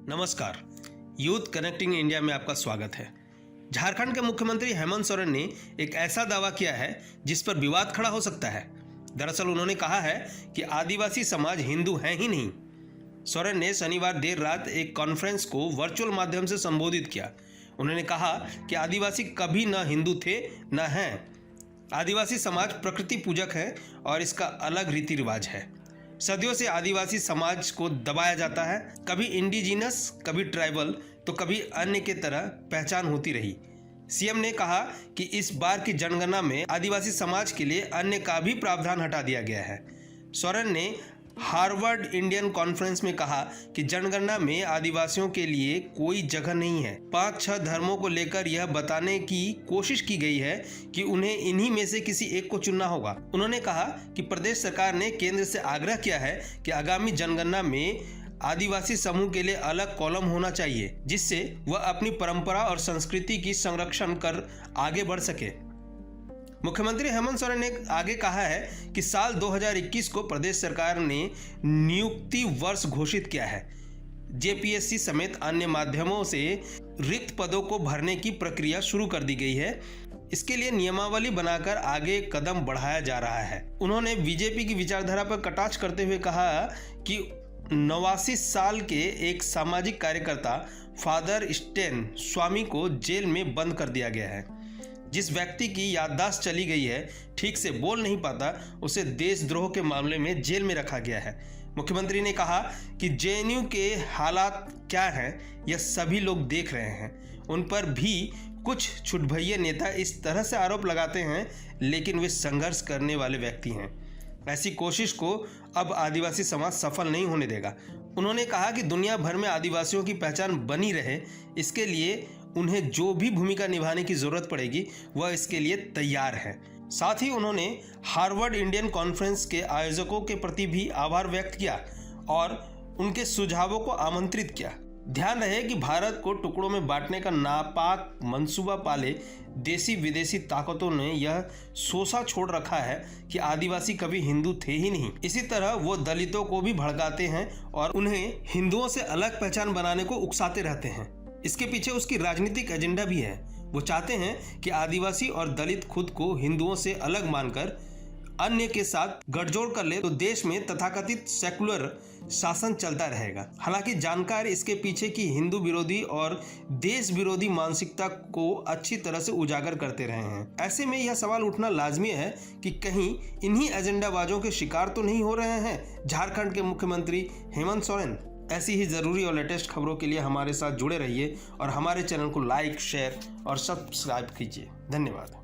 नमस्कार, youth connecting India में आपका स्वागत है। झारखंड के मुख्यमंत्री हेमंत सोरेन ने एक ऐसा दावा किया है जिस पर विवाद खड़ा हो सकता है। दरअसल उन्होंने कहा है कि आदिवासी समाज हिंदू है ही नहीं। सोरेन ने शनिवार देर रात एक कॉन्फ्रेंस को वर्चुअल माध्यम से संबोधित किया। उन्होंने कहा कि आदिवासी कभी न हिंदू थे न हैं। आदिवासी समाज प्रकृति पूजक है और इसका अलग रीति रिवाज है। सदियों से आदिवासी समाज को दबाया जाता है, कभी इंडिजिनस, कभी ट्राइबल तो कभी अन्य के तरह पहचान होती रही। सीएम ने कहा कि इस बार की जनगणना में आदिवासी समाज के लिए अन्य का भी प्रावधान हटा दिया गया है। सोरेन ने हार्वर्ड इंडियन कॉन्फ्रेंस में कहा कि जनगणना में आदिवासियों के लिए कोई जगह नहीं है। 5-6 धर्मों को लेकर यह बताने की कोशिश की गई है कि उन्हें इन्हीं में से किसी एक को चुनना होगा। उन्होंने कहा कि प्रदेश सरकार ने केंद्र से आग्रह किया है कि आगामी जनगणना में आदिवासी समूह के लिए अलग कॉलम होना चाहिए, जिससे वह अपनी परंपरा और संस्कृति की संरक्षण कर आगे बढ़ सके। मुख्यमंत्री हेमंत सोरेन ने आगे कहा है कि साल 2021 को प्रदेश सरकार ने नियुक्ति वर्ष घोषित किया है। जेपीएससी समेत अन्य माध्यमों से रिक्त पदों को भरने की प्रक्रिया शुरू कर दी गई है। इसके लिए नियमावली बनाकर आगे कदम बढ़ाया जा रहा है। उन्होंने बीजेपी की विचारधारा पर कटाक्ष करते हुए कहा कि 89 साल के एक सामाजिक कार्यकर्ता फादर स्टेन स्वामी को जेल में बंद कर दिया गया है। जिस व्यक्ति की याददाश्त चली गई है, ठीक से बोल नहीं पाता, उसे देशद्रोह के मामले में जेल में रखा गया है। मुख्यमंत्री ने कहा कि जेएनयू के हालात क्या हैं यह सभी लोग देख रहे हैं। उन पर भी कुछ छुटभैये नेता इस तरह से आरोप लगाते हैं, लेकिन वे संघर्ष करने वाले व्यक्ति हैं। ऐसी कोशिश को अब आदिवासी समाज सफल नहीं होने देगा। उन्होंने कहा कि दुनिया भर में आदिवासियों की पहचान बनी रहे, इसके लिए उन्हें जो भी भूमिका निभाने की जरूरत पड़ेगी वह इसके लिए तैयार है। साथ ही उन्होंने हार्वर्ड इंडियन कॉन्फ्रेंस के आयोजकों के प्रति भी आभार व्यक्त किया और उनके सुझावों को आमंत्रित किया। ध्यान रहे कि भारत को टुकड़ों में बांटने का नापाक मंसूबा पाले देसी विदेशी ताकतों ने यह सोचा छोड़ रखा है कि आदिवासी कभी हिंदू थे ही नहीं। इसी तरह वो दलितों को भी भड़काते हैं और उन्हें हिंदुओं से अलग पहचान बनाने को उकसाते रहते हैं। इसके पीछे उसकी राजनीतिक एजेंडा भी है। वो चाहते हैं कि आदिवासी और दलित खुद को हिंदुओं से अलग मानकर अन्य के साथ गठजोड़ कर ले तो देश में तथाकथित सेकुलर शासन चलता रहेगा। हालांकि जानकार इसके पीछे की हिंदू विरोधी और देश विरोधी मानसिकता को अच्छी तरह से उजागर करते रहे हैं। ऐसे में यह सवाल उठना लाजमी है कि कहीं इन्हीं एजेंडाबाजों के शिकार तो नहीं हो रहे हैं झारखंड के मुख्यमंत्री हेमंत सोरेन। ऐसी ही ज़रूरी और लेटेस्ट खबरों के लिए हमारे साथ जुड़े रहिए और हमारे चैनल को लाइक, शेयर और सब्सक्राइब कीजिए। धन्यवाद।